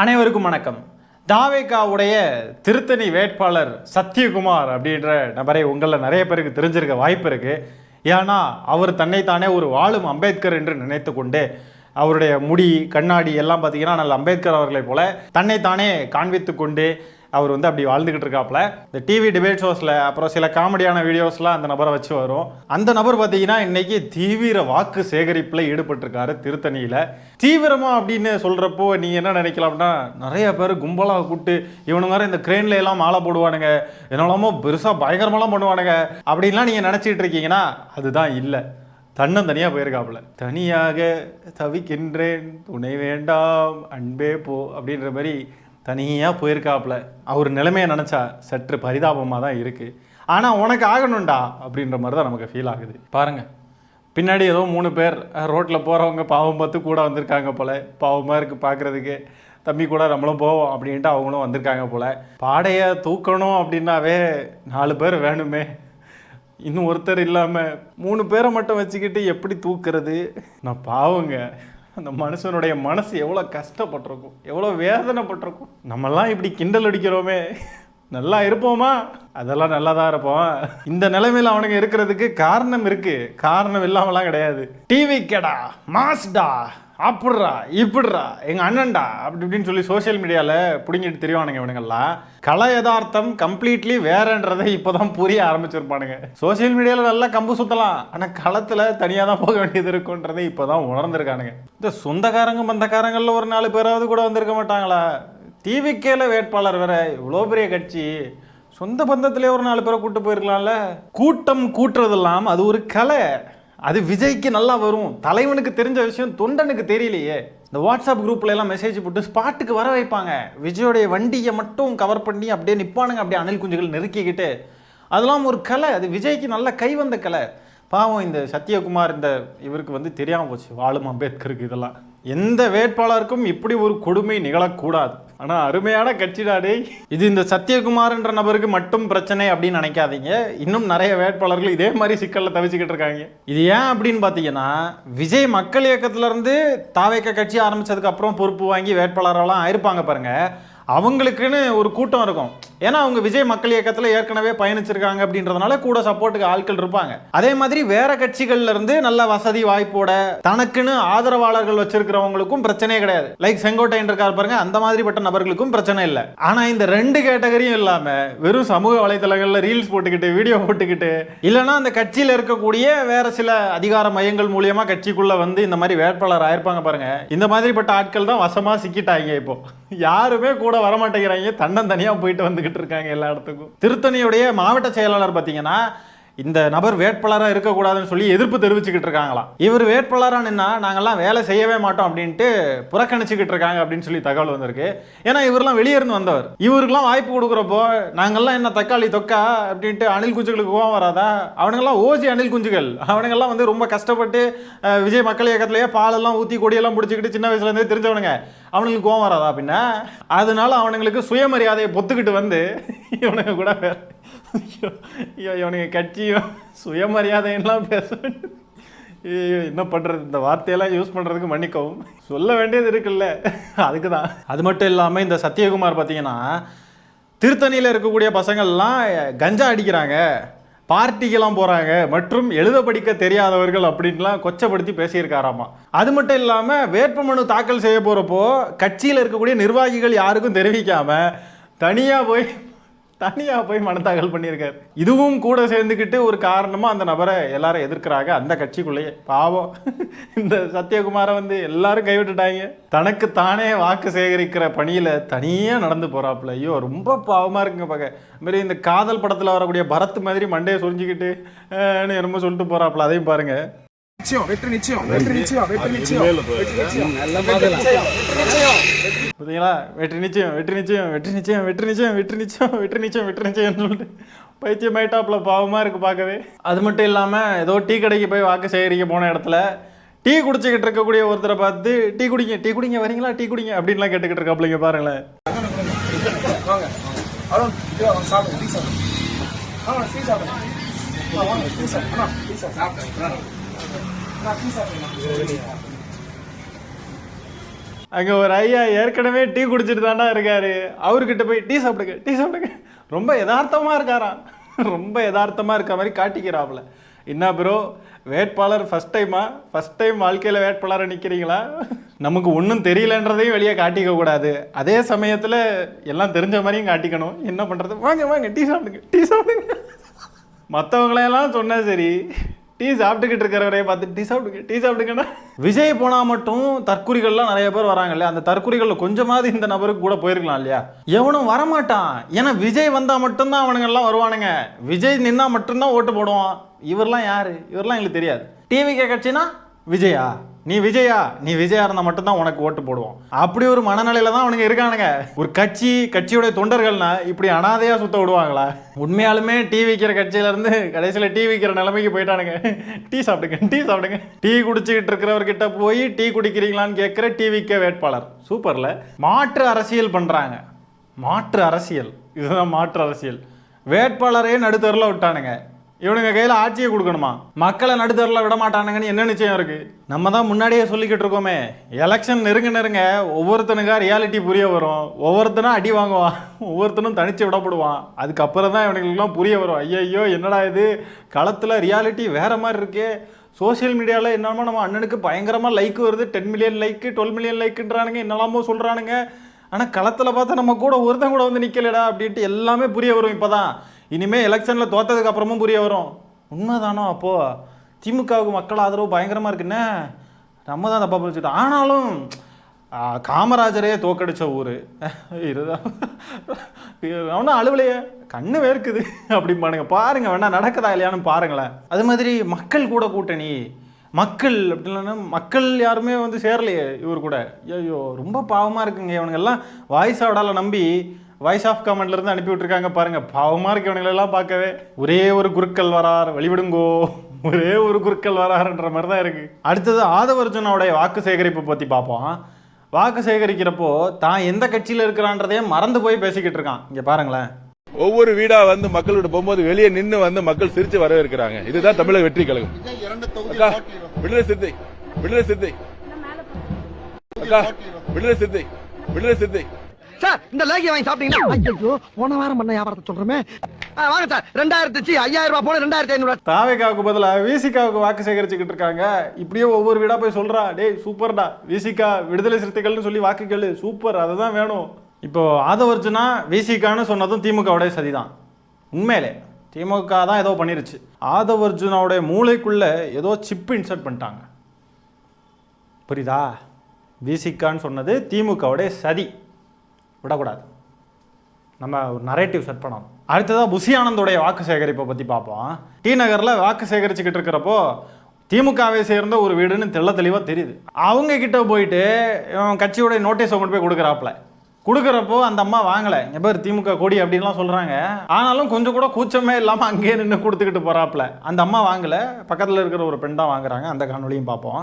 அனைவருக்கும் வணக்கம். தாவேகாவுடைய திருத்தணி வேட்பாளர் சத்யகுமார் அப்படின்ற நபரை உங்களில் நிறைய பேருக்கு தெரிஞ்சிருக்க வாய்ப்பு இருக்கு. ஏன்னா அவர் தன்னைத்தானே ஒரு வாழும் அம்பேத்கர் என்று நினைத்து கொண்டு அவருடைய முடி கண்ணாடி எல்லாம் பார்த்தீங்கன்னா நல்ல அம்பேத்கர் அவர்களை போல தன்னைத்தானே காண்பித்து கொண்டு அவர் வந்து அப்படி வாழ்ந்துகிட்டு இருக்காப்புல. இந்த டிவி டிபேட் ஷோஸில் அப்புறம் சில காமெடியான வீடியோஸ்லாம் அந்த நபரை வச்சு வரும். அந்த நபர் பார்த்தீங்கன்னா இன்னைக்கு தீவிர வாக்கு சேகரிப்பில் ஈடுபட்டிருக்காரு திருத்தணியில். தீவிரமா அப்படின்னு சொல்கிறப்போ நீங்கள் என்ன நினைக்கலாம்னா, நிறைய பேர் கும்பலாக கூப்பிட்டு இவனு மாதிரி இந்த கிரெயின்ல எல்லாம் மாலை போடுவானுங்க, என்னெல்லாமோ பெருசாக பயங்கரமாலாம் பண்ணுவானுங்க அப்படின்லாம் நீங்கள் நினச்சிட்டு இருக்கீங்கன்னா அதுதான் இல்லை. தன்னந்தனியாக போயிருக்காப்புல. தனியாக தவிக்கின்றேன் துணை வேண்டாம் அன்பே போ அப்படின்ற மாதிரி தனியாக போயிருக்காப்புல. அவர் நிலைமையை நினச்சா சற்று பரிதாபமாக தான் இருக்குது. ஆனால் உனக்கு ஆகணும்டா அப்படின்ற மாதிரி தான் நமக்கு ஃபீல் ஆகுது. பாருங்கள், பின்னாடி ஏதோ 3 பேர் ரோட்டில் போகிறவங்க பாவம் பார்த்து கூட வந்திருக்காங்க போல். பாவமாக இருக்குது பார்க்குறதுக்கு. தம்பி கூட நம்மளும் போவோம் அப்படின்ட்டு அவங்களும் வந்திருக்காங்க போல். பாடையை தூக்கணும் அப்படின்னாவே 4 பேர் வேணுமே. இன்னும் ஒருத்தர் இல்லாமல் 3 பேரை மட்டும் வச்சுக்கிட்டு எப்படி தூக்குறது? நான் பாவங்க. அந்த மனுஷனுடைய மனசு எவ்வளோ கஷ்டப்பட்டிருக்கும், எவ்வளோ வேதனைப்பட்டிருக்கும். நம்மெல்லாம் இப்படி கிண்டல் அடிக்கிறோமே, நல்லா இருப்போமா? அதெல்லாம் நல்லா தான் இருப்போம். இந்த நிலைமையில் அவனுக்கு இருக்கிறதுக்கு காரணம் இருக்கு, காரணம் இல்லாமலாம் கிடையாது. டிவி கேடா, மாஸ்டா, அப்படிடா இப்படிடா எங்கள் அண்ணன்டா அப்படி இப்படின்னு சொல்லி சோசியல் மீடியாவில் பிடிங்கிட்டு தெரிவானுங்க இவனுங்கெல்லாம். கலை யதார்த்தம் கம்ப்ளீட்லி வேறன்றதை இப்போ தான் புரிய ஆரம்பிச்சிருப்பானுங்க. சோசியல் மீடியாவில் நல்லா கம்பு சுற்றலாம், ஆனால் களத்தில் தனியாக தான் போக வேண்டியது இருக்குன்றதை இப்போ தான் உணர்ந்துருக்கானுங்க. இந்த சொந்தக்காரங்க பந்தக்காரங்களில் ஒரு 4 பேராவது கூட வந்திருக்க மாட்டாங்களா? டிவிக்கேல வேட்பாளர் வேற, இவ்வளோ பெரிய கட்சி, சொந்த பந்தத்திலே ஒரு 4 பேரை கூப்பிட்டு போயிருக்கலாம்ல. கூட்டம் கூட்டுறதெல்லாம் அது ஒரு கலை. அது விஜய்க்கு நல்லா வரும். தலைவனுக்கு தெரிஞ்ச விஷயம் தொண்டனுக்கு தெரியலையே. இந்த வாட்ஸ்அப் குரூப்ல எல்லாம் மெசேஜ் போட்டு ஸ்பாட்டுக்கு வர வைப்பாங்க. விஜயோடைய வண்டியை மட்டும் கவர் பண்ணி அப்படியே நிற்பானுங்க, அப்படியே அணில் குஞ்சுகள் நெருக்கிக்கிட்டு. அதெல்லாம் ஒரு கலை. அது விஜய்க்கு நல்ல கை வந்த கலை. பாவம் இந்த சத்யகுமார் இவருக்கு வந்து தெரியாமல் போச்சு, வாழும் அம்பேத்கருக்கு. இதெல்லாம் எந்த வேட்பாளருக்கும் இப்படி ஒரு கொடுமை நிகழக்கூடாது. ஆனால் அருமையான கட்சி நாடே இது. இந்த சத்யகுமார் என்ற நபருக்கு மட்டும் பிரச்சனை அப்படின்னு நினைக்காதீங்க. இன்னும் நிறைய வேட்பாளர்கள் இதே மாதிரி சிக்கலில் தவிச்சுக்கிட்டு இருக்காங்க. இது ஏன் அப்படின்னு பார்த்தீங்கன்னா, விஜய் மக்கள் இயக்கத்திலேருந்து தாவேக கட்சி ஆரம்பித்ததுக்கு அப்புறம் பொறுப்பு வாங்கி வேட்பாளரெல்லாம் ஆயிருப்பாங்க பாருங்க. அவங்களுக்குன்னு ஒரு கூட்டம் இருக்கும். ஏன்னா அவங்க விஜய் மக்கள் இயக்கத்தில் ஏற்கனவே பயணிச்சிருக்காங்க அப்படின்றதுனால கூட சப்போர்ட்டுக்கு ஆட்கள் இருப்பாங்க. அதே மாதிரி வேற கட்சிகள்ல இருந்து நல்ல வசதி வாய்ப்போட தனக்குன்னு ஆதரவாளர்கள் வச்சிருக்கிறவங்களுக்கும் பிரச்சனையே கிடையாது. லைக் செங்கோட்டையன் இருக்கார் பாருங்க, அந்த மாதிரிப்பட்ட நபர்களுக்கும் பிரச்சனை இல்லை. ஆனா இந்த 2 கேட்டகரியும் இல்லாம வெறும் சமூக வலைதளங்கள்ல ரீல்ஸ் போட்டுக்கிட்டு வீடியோ போட்டுக்கிட்டு, இல்லைன்னா அந்த கட்சியில் இருக்கக்கூடிய வேற சில அதிகார மையங்கள் மூலியமா கட்சிக்குள்ள வந்து இந்த மாதிரி வேட்பாளர் ஆயிருப்பாங்க பாருங்க. இந்த மாதிரிப்பட்ட ஆட்கள் தான் வசமா சிக்கிட்டாங்க. இப்போ யாருமே கூட வரமாட்டேங்கிறாங்க, தன்னந்தனியா போயிட்டு வந்துகிட்டு இருக்காங்க எல்லா இடத்துக்கும். திருத்தணியுடைய மாவட்ட செயலாளர் பார்த்தீங்கன்னா இந்த நபர் வேட்பாளராக இருக்கக்கூடாதுன்னு சொல்லி எதிர்ப்பு தெரிவிச்சுக்கிட்டு இருக்காங்களாம். இவர் வேட்பாளராக நின்னா நாங்கள்லாம் வேலை செய்யவே மாட்டோம் அப்படின்ட்டு புறக்கணிச்சுக்கிட்டு இருக்காங்க அப்படின்னு சொல்லி தகவல் வந்திருக்கு. ஏன்னா இவரெல்லாம் வெளியே இருந்து வந்தவர். இவருக்கெல்லாம் வாய்ப்பு கொடுக்குறப்போ நாங்கள்லாம் என்ன தக்காளி தொக்கா அப்படின்ட்டு அணில் குஞ்சுகளுக்கு கோவம் வராதா? அவனுங்கெல்லாம் ஓசி அணில் குஞ்சுகள். அவனுங்கெல்லாம் வந்து ரொம்ப கஷ்டப்பட்டு விஜய் மக்கள் இயக்கத்திலேயே பாலெல்லாம் ஊற்றி கொடியெல்லாம் பிடிச்சிக்கிட்டு சின்ன வயசுலேருந்தே தெரிஞ்சவனுங்க. அவனுங்களுக்கு கோவம் வராதா அப்படின்னா? அதனால அவனுங்களுக்கு சுயமரியாதையை பொத்துக்கிட்டு வந்து இவனுங்க கூட இவனுங்க கட்சியும் சுயமரியாதையெல்லாம் பேச என்ன பண்றது? இந்த வார்த்தையெல்லாம் யூஸ் பண்றதுக்கு மன்னிக்கவும், சொல்ல வேண்டியது இருக்குல்ல, அதுக்கு தான். அது மட்டும் இல்லாமல் இந்த சத்யகுமார் பார்த்தீங்கன்னா திருத்தணியில் இருக்கக்கூடிய பசங்கள்லாம் கஞ்சா அடிக்கிறாங்க, பார்ட்டிக்கெல்லாம் போகிறாங்க மற்றும் எழுத படிக்க தெரியாதவர்கள் அப்படின்லாம் கொச்சப்படுத்தி பேசியிருக்காராமா. அது மட்டும் இல்லாமல் வேட்புமனு தாக்கல் செய்ய போகிறப்போ கட்சியில் இருக்கக்கூடிய நிர்வாகிகள் யாருக்கும் தெரிவிக்காமல் தனியாக போய் மனு தாக்கல் பண்ணியிருக்காரு. இதுவும் கூட சேர்ந்துக்கிட்டு ஒரு காரணமாக அந்த நபரை எல்லாரும் எதிர்க்கிறாங்க அந்த கட்சிக்குள்ளேயே. பாவம், இந்த சத்யகுமாரை வந்து எல்லாரும் கைவிட்டுட்டாங்க. தனக்கு தானே வாக்கு சேகரிக்கிற பணியில் தனியாக நடந்து போகிறாப்புல. ஐயோ ரொம்ப பாவமாக இருக்குங்க பார்க்க. மாரி இந்த காதல் படத்தில் வரக்கூடிய பரத் மாதிரி மண்டையை சொரிஞ்சிக்கிட்டு ரொம்ப சொல்லிட்டு போகிறாப்புல. அதையும் பாருங்க. வெற்றி நிச்சயம், வெற்றி நிச்சயம், வெற்றி நிச்சயம், வெற்றி நிச்சயம், பார்த்தீங்களா? வெற்றி நிச்சயம், வெற்றி நிச்சயம், வெற்றி நிச்சயம், வெற்றி நிச்சயம், வெற்றி நிச்சயம், வெற்றி நிச்சயம், வெற்றி நிச்சயம்னு சொல்லிட்டு பைத்தியம் ஆயிட்டாப்புல. பாவமாக இருக்குது பார்க்கவே. அது மட்டும் இல்லாமல் ஏதோ டீ கடைக்கு போய் வாக்கு சேகரிக்க போன இடத்துல டீ குடிச்சிக்கிட்டு இருக்கக்கூடிய ஒருத்தரை பார்த்து டீ குடிங்க வரீங்களா, டீ குடிங்க அப்படின்லாம் கேட்டுக்கிட்டு இருக்காப்புல. பாருங்களேன். அங்கே ஒரு ஐயா ஏற்கனவே டீ குடிச்சிட்டு தாண்டா இருக்காரு, அவர்கிட்ட போய் டீ சாப்பிடுங்க டீ சாப்பிடுங்க, ரொம்ப யதார்த்தமாக இருக்காராம், ரொம்ப யதார்த்தமாக இருக்க மாதிரி காட்டிக்கிறாப்புல. என்ன ப்ரோ வேட்பாளர் ஃபஸ்ட் டைம் வாழ்க்கையில் வேட்பாளரை நிற்கிறீங்களா? நமக்கு ஒன்றும் தெரியலன்றதையும் வெளியே காட்டிக்க கூடாது, அதே சமயத்தில் எல்லாம் தெரிஞ்ச மாதிரியும் காட்டிக்கணும். என்ன பண்ணுறது, வாங்க வாங்க டீ சாப்பிடுங்க டீ சாப்பிடுங்க. மற்றவங்களையெல்லாம் சொன்னால் சரி, டீ சாப்பிட்டுக்கிட்டு இருக்கிறவரையே பார்த்து டீ சாப்பிடுங்கண்ணா. விஜய் போனால் மட்டும் தற்குறிகள்லாம் நிறைய பேர் வராங்கல்ல, அந்த தற்குறிகளில் கொஞ்சமாவது இந்த நபருக்கு கூட போயிருக்கலாம் இல்லையா? எவனும் வரமாட்டான், ஏன்னா விஜய் வந்தால் மட்டும்தான் அவனுங்கெல்லாம் வருவானுங்க. விஜய் நின்னா மட்டும்தான் ஓட்டு போடுவான். இவரெல்லாம் யாரு? இவரெல்லாம் எங்களுக்கு தெரியாது. டிவிகே கட்சினா விஜயா, நீ விஜயா இருந்தால் மட்டும்தான் உனக்கு ஓட்டு போடுவோம். அப்படி ஒரு மனநிலையில தான் அவனுங்க இருக்கானுங்க. ஒரு கட்சியோட தொண்டர்கள்னா இப்படி அனாதையா சுத்த விடுவாங்களா? உண்மையாலுமே டீ விற்கிற கட்சியில இருந்து கடைசியில் டீ விற்கிற நிலைமைக்கு போயிட்டானுங்க. டீ சாப்பிடுங்க. டீ குடிச்சுக்கிட்டு இருக்கிறவர்கிட்ட போய் டீ குடிக்கிறீங்களான்னு கேட்குற டிவிகே வேட்பாளர். சூப்பர்ல. மாற்று அரசியல் பண்றாங்க. மாற்று அரசியல், இதுதான் மாற்று அரசியல். வேட்பாளரையே நடுத்தரில் விட்டானுங்க. இவனுங்க கையில் ஆட்சியை கொடுக்கணுமா? மக்களை நடுத்தரில் விட மாட்டானுங்கன்னு என்ன நிச்சயம் இருக்கு? நம்ம தான் முன்னாடியே சொல்லிக்கிட்டு இருக்கோமே, எலெக்ஷன் நெருங்க ஒவ்வொருத்தனுக்கா ரியாலிட்டி புரிய வரும். ஒவ்வொருத்தனும் அடி வாங்குவான், ஒவ்வொருத்தனும் தனிச்சு விடப்படுவான். அதுக்கப்புறம் தான் இவனுங்களுக்குலாம் புரிய வரும், ஐயோ என்னடா இது, களத்தில் ரியாலிட்டி வேற மாதிரி இருக்கே. சோசியல் மீடியாவில் என்னமோ நம்ம அண்ணனுக்கு பயங்கரமாக லைக் வருது, 10 மில்லியன் லைக்கு 12 மில்லியன் லைக்குன்றானுங்க, என்னெல்லாமோ சொல்கிறானுங்க. ஆனால் களத்தில் பார்த்தா நம்ம கூட ஒருத்தன் கூட வந்து நிற்கலடா அப்படின்ட்டு எல்லாமே புரிய வரும். இப்போ தான் இனிமேல் எலெக்ஷனில் தோற்றதுக்கு அப்புறமும் புரிய வரும். உண்மைதானோ? அப்போது திமுகவுக்கு மக்கள் ஆதரவு பயங்கரமாக இருக்குன்னு நம்ம தான் தப்பாக பிடிச்சிட்டோம். ஆனாலும் காமராஜரே தோக்கடிச்ச ஊர் இதுதான். அவனும் அலுவலையே கண்ணு வேர்க்குது அப்படிம்பானுங்க. பாருங்க வேணா நடக்குதா இல்லையான்னு பாருங்களேன். அது மாதிரி மக்கள் கூட கூட்டணி, மக்கள் அப்படின்னா மக்கள் யாருமே வந்து சேரலையே இவர் கூட. ஐயோ ரொம்ப பாவமாக இருக்குங்க. இவனுங்கெல்லாம் வாய்ஸ் ஆடால நம்பி வாய்ஸ் ஆஃப் கமெண்ட்லேருந்து அனுப்பி விட்டுருக்காங்க பாருங்க. பாவமாக இருக்கு இவனுங்களெல்லாம் பார்க்கவே. ஒரே ஒரு குருக்கள் வரார் வழிவிடுங்கோ, ஒரே ஒரு குருக்கள் வராருன்ற மாதிரி தான் இருக்குது. அடுத்தது ஆதவர்ஜுனோடைய வாக்கு சேகரிப்பை பற்றி பார்ப்போம். வாக்கு சேகரிக்கிறப்போ தான் எந்த கட்சியில் இருக்கிறான்றதையே மறந்து போய் பேசிக்கிட்டு இருக்கான். இங்கே பாருங்களேன். ஒவ்வொரு வீடா வந்து மக்கள்கிட்ட போகும்போது வெளியே நின்று வந்து மக்கள் சிரிச்சு வரவேற்கிறாங்க. இதுதான் தமிழக வெற்றி கழகம். விடுதலை சிறுத்தை, விடுதலை சிறுத்தை, விடுதலை சிறுத்தை, விடுதலை சிறுத்தை. சார் இந்த லேகிய வாங்கி சாப்பிட்டீங்கன்னா ஐயோ போன வாரம் பண்ண வியாபாரத்தை சொல்றமே. வாங்க சார் 2000 ரூபாய் போன 2500. தாவேகாவுக்கு பதிலாக விசிகாவுக்கு வாக்கு சேகரிச்சுக்கிட்டு இருக்காங்க. இப்படியே ஒவ்வொரு வீடா போய் சொல்றா, டேய் சூப்பர்டா விசிகா விடுதலை சிறுத்தைகள்னு சொல்லி வாக்குகள் சூப்பர், அதுதான் வேணும். இப்போ ஆதவர்ஜுனா விசிகான்னு சொன்னதும் திமுகவுடைய சதிதான். உண்மையிலே திமுக தான் ஏதோ பண்ணிருச்சு. ஆதவர்ஜுனாவுடைய மூளைக்குள்ள ஏதோ சிப் இன்சர்ட் பண்ணிட்டாங்க. புரியுதா? விசிகான்னு சொன்னது திமுகவுடைய சதி. விடக்கூடாது, நம்ம ஒரு நரேட்டிவ் செட் பண்ணணும். அடுத்ததாக புசி ஆனந்தோடைய வாக்கு சேகரிப்பை பற்றி பார்ப்போம். டி நகரில் வாக்கு சேகரிச்சுக்கிட்டு இருக்கிறப்போ திமுகவை சேர்ந்த ஒரு வீடுன்னு தெளிவாக தெரியுது. அவங்க கிட்ட போயிட்டு கட்சியோடைய நோட்டீஸை கொண்டு போய் கொடுக்குறப்போ அந்த அம்மா வாங்கலை. என் பேர் திமுக கொடி அப்படின்லாம் சொல்கிறாங்க. ஆனாலும் கொஞ்சம் கூட கூச்சமே இல்லாமல் அங்கேயே நின்று கொடுத்துக்கிட்டு போகிறாப்புல. அந்த அம்மா வாங்கலை, பக்கத்தில் இருக்கிற ஒரு பெண் தான் வாங்குறாங்க. அந்த காணொலியும் பார்ப்போம்.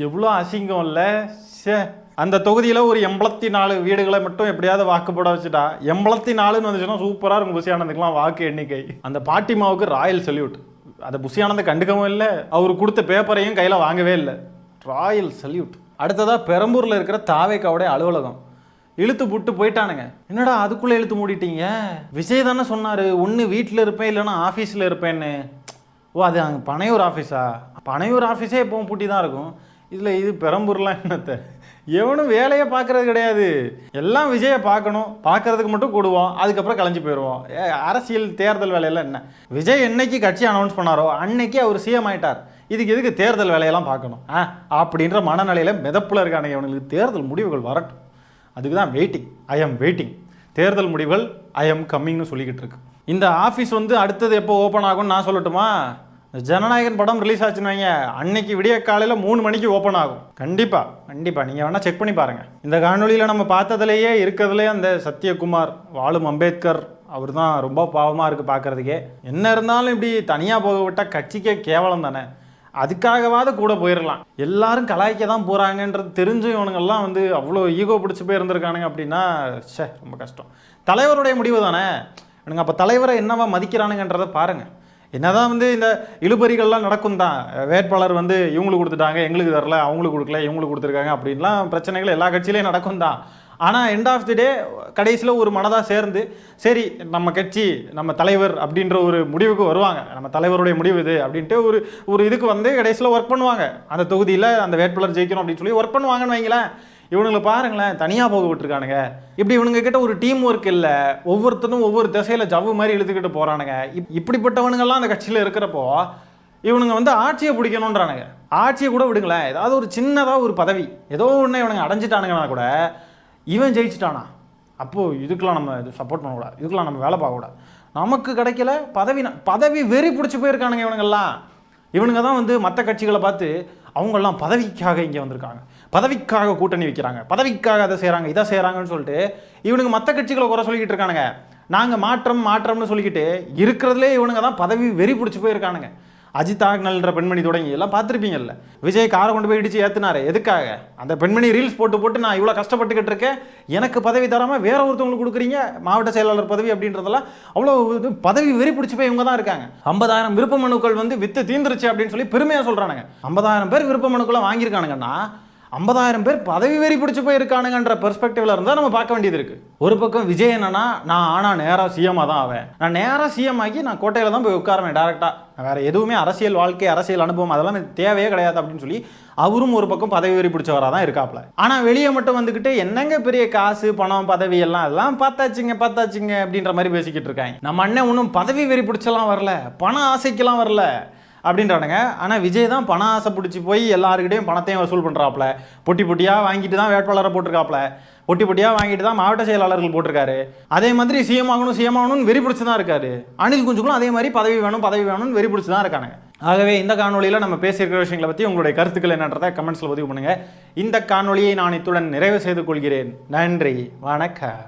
எவ்வளோ அசிங்கம் இல்லை? அந்த தொகுதியில் ஒரு 84 வீடுகளை மட்டும் எப்படியாவது வாக்கு போட வச்சுட்டா 84ன்னு வந்துச்சுன்னா சூப்பராக இருக்கும் புசி ஆனந்துக்கெலாம் வாக்கு எண்ணிக்கை. அந்த பாட்டிமாவுக்கு ராயல் சல்யூட். அதை புசி ஆனந்தை கண்டுக்கவும் இல்லை, அவர் கொடுத்த பேப்பரையும் கையில் வாங்கவே இல்லை. Royal salute. அடுத்ததாக பெரம்பூரில் இருக்கிற தாவேகாவுடைய அலுவலகம் இழுத்து புட்டு போயிட்டானுங்க. என்னடா அதுக்குள்ளே இழுத்து மூடிட்டீங்க? விஜய் தானே சொன்னார் ஒன்று வீட்டில் இருப்பேன் இல்லைன்னா ஆஃபீஸில் இருப்பேன்னு. ஓ அது அங்கே பனையூர் ஆஃபீஸா? பனையூர் ஆஃபீஸே எப்பவும் பூட்டி தான் இருக்கும். இதில் இது பெரம்பூர்லாம் என்னத்தை? எவனும் வேலையை பார்க்கறது கிடையாது. எல்லாம் விஜயை பார்க்கறதுக்கு மட்டும் கூடுவோம், அதுக்கப்புறம் கலைஞ்சு போயிடுவோம். அரசியல் தேர்தல் வேலையெல்லாம் என்ன? விஜய் என்னைக்கு கட்சி அனௌன்ஸ் பண்ணாரோ அன்னைக்கு அவர் சிஎம் ஆயிட்டார். இதுக்கு எதுக்கு தேர்தல் வேலையெல்லாம் பார்க்கணும் அப்படின்ற மனநிலையில் மிதப்பில் இருக்கானுங்க. இவனுக்கு தேர்தல் முடிவுகள் வரட்டும், அதுக்கு தான் வெயிட்டிங். I am waiting. தேர்தல் முடிவுகள் ஐ எம் கம்மிங்னு சொல்லிக்கிட்டு இருக்கு. இந்த ஆஃபீஸ் வந்து அடுத்தது எப்போ ஓப்பன் ஆகும்னு நான் சொல்லட்டுமா? ஜனநாயகன் படம் ரிலீஸ் ஆச்சுன்னு வைங்க, அன்னைக்கு விடிய காலையில் 3 மணிக்கு ஓப்பன் ஆகும். கண்டிப்பாக நீங்கள் வேணால் செக் பண்ணி பாருங்கள். இந்த காணொலியில் நம்ம பார்த்ததுலேயே இருக்கிறதுலே அந்த சத்யகுமார் வாழும் அம்பேத்கர் அவர் தான் ரொம்ப பாவமாக இருக்குது பார்க்குறதுக்கே. என்ன இருந்தாலும் இப்படி தனியாக போக விட்டால் கட்சிக்கே கேவலம் தானே. அதுக்காகவாவது கூட போயிடலாம். எல்லாரும் கலாய்க்க தான் போகிறாங்கன்றது தெரிஞ்சும் இவனுங்கெல்லாம் வந்து அவ்வளோ ஈகோ பிடிச்சி போய் இருந்திருக்கானுங்க அப்படின்னா ரொம்ப கஷ்டம். தலைவருடைய முடிவு தானே. எனக்கு அப்போ தலைவரை என்னவா மதிக்கிறானுங்கன்றதை பாருங்கள். என்னதான் வந்து இந்த இழுபறிகள்லாம் நடக்கும் தான். வேட்பாளர் வந்து இவங்களுக்கு கொடுத்துட்டாங்க, எங்களுக்கு தரல, அவங்களுக்கு கொடுக்கல, இவங்களுக்கு கொடுத்துருக்காங்க அப்படின்லாம் பிரச்சனைகள் எல்லா கட்சியிலையும் நடக்கும் தான். ஆனால் எண்ட் ஆஃப் தி டே கடைசியில் ஒரு மனதாக சேர்ந்து சரி நம்ம கட்சி நம்ம தலைவர் அப்படின்ற ஒரு முடிவுக்கு வருவாங்க. நம்ம தலைவருடைய முடிவு இது அப்படின்ட்டு ஒரு இதுக்கு வந்து கடைசியில் ஒர்க் பண்ணுவாங்க. அந்த தொகுதியில் அந்த வேட்பாளர் ஜெயிக்கணும் அப்படின்னு சொல்லி ஒர்க் பண்ணுவாங்கன்னு வைங்களேன். இவனுங்களை பாருங்களேன், தனியாக போக விட்டுருக்கானுங்க. இப்படி இவனுங்க கிட்ட ஒரு டீம் ஒர்க் இல்லை. ஒவ்வொருத்தரும் ஒவ்வொரு திசையில் ஜவ்வு மாதிரி இழுத்துக்கிட்டு போகிறானுங்க. இப்படிப்பட்டவனுங்கெல்லாம் அந்த கட்சியில் இருக்கிறப்போ இவனுங்க வந்து ஆட்சியை பிடிக்கணுன்றானுங்க. ஆட்சியை கூட விடுங்களேன், ஏதாவது ஒரு சின்னதாக ஒரு பதவி ஏதோ ஒன்று இவனுங்க அடைஞ்சிட்டானுங்கன்னா கூட இவன் ஜெயிச்சிட்டானா அப்போது இதுக்கெலாம் நம்ம இது சப்போர்ட் பண்ணக்கூடாது, இதுக்கெலாம் நம்ம வேலை பார்க்கக்கூடாது. நமக்கு கிடைக்கல பதவி வெறி பிடிச்சி போயிருக்கானுங்க இவனுங்கெல்லாம். இவனுங்க தான் வந்து மற்ற கட்சிகளை பார்த்து அவங்கெல்லாம் பதவிக்காக இங்கே வந்திருக்காங்க, பதவிக்காக கூட்டணி வைக்கிறாங்க, பதவிக்காக அதை செய்கிறாங்க இதை செய்கிறாங்கன்னு சொல்லிட்டு இவனுங்க மற்ற கட்சிகளை குறை சொல்லிக்கிட்டு இருக்கானுங்க. நாங்கள் மாற்றம்னு சொல்லிக்கிட்டு இருக்கிறதுலே இவனுங்க தான் பதவி வெறி பிடிச்சி போயிருக்கானுங்க. அஜித் ஆக்னல்ன்ற பெண்மணி தொடங்கி எல்லாம் பார்த்துருப்பீங்கல்ல. விஜய் காரை கொண்டு போய் இடிச்சு ஏற்றுனாரு. எதுக்காக? அந்த பெண்மணி ரீல்ஸ் போட்டு நான் இவ்வளோ கஷ்டப்பட்டுக்கிட்டு இருக்கேன், எனக்கு பதவி தராமல் வேற ஒருத்தவங்களுக்கு கொடுக்குறீங்க மாவட்ட செயலாளர் பதவி அப்படின்றதெல்லாம் அவ்வளோ பதவி வெறி பிடிச்சி போய் இவங்க தான் இருக்காங்க. 50,000 விருப்ப மனுக்கள் வந்து வித்து தீந்துருச்சு அப்படின்னு சொல்லி பெருமையாக சொல்கிறானுங்க. 50,000 பேர் விருப்ப மனுக்களை வாங்கியிருக்கானுங்கன்னா 50,000 பேர் பதவி வெறி பிடிச்சி போய் இருக்கானுங்கன்ற பெர்ஸ்பெக்டிவ்ல இருந்தால் நம்ம பார்க்க வேண்டியது இருக்கு. ஒரு பக்கம் விஜய் என்னன்னா, நான் நேராக சிஎம்மாக தான் ஆவேன், நான் நேராக சிஎம் ஆகி நான் கோட்டையில் தான் போய் உட்காருவேன் டேரெக்டாக, வேற எதுவுமே அரசியல் வாழ்க்கை அரசியல் அனுபவம் அதெல்லாம் எனக்கு தேவையே கிடையாது அப்படின்னு சொல்லி அவரும் ஒரு பக்கம் பதவி வெறி பிடிச்சவராக தான் இருக்காப்ல. ஆனால் வெளியே மட்டும் வந்துக்கிட்டு என்னங்க பெரிய காசு பணம் பதவி எல்லாம் பார்த்தாச்சுங்க அப்படின்ற மாதிரி பேசிக்கிட்டு இருக்காங்க. நம்ம அண்ணன் ஒன்றும் பதவி வெறி பிடிச்செல்லாம் வரல, பண ஆசைக்கெல்லாம் வரல அப்படின்றானுங்க. ஆனால் விஜய் தான் பணம் ஆசை பிடிச்சி போய் எல்லாருக்கிட்டையும் பணத்தையும் வசூல் பண்ணுறாப்புல. பொட்டியாக வாங்கிட்டு தான் வேட்பாளரை போட்டிருக்காப்புல, பொட்டியாக வாங்கிட்டு தான் மாவட்ட செயலாளர்கள் போட்டிருக்காரு. அதே மாதிரி சிஎம் ஆகணும்னு வெறி பிடிச்சி தான் இருக்காரு. அனில் குஞ்சுகளும் அதே மாதிரி பதவி வேணும்னு வெறி பிடிச்சி தான் இருக்கானுங்க. ஆகவே இந்த காணொலியில் நம்ம பேசியிருக்கிற விஷயங்களை பற்றி உங்களுடைய கருத்துக்கள் என்னன்றதை கமெண்ட்ஸில் பதிவு பண்ணுங்கள். இந்த காணொலியை நான் இத்துடன் நிறைவு செய்து கொள்கிறேன். நன்றி, வணக்கம்.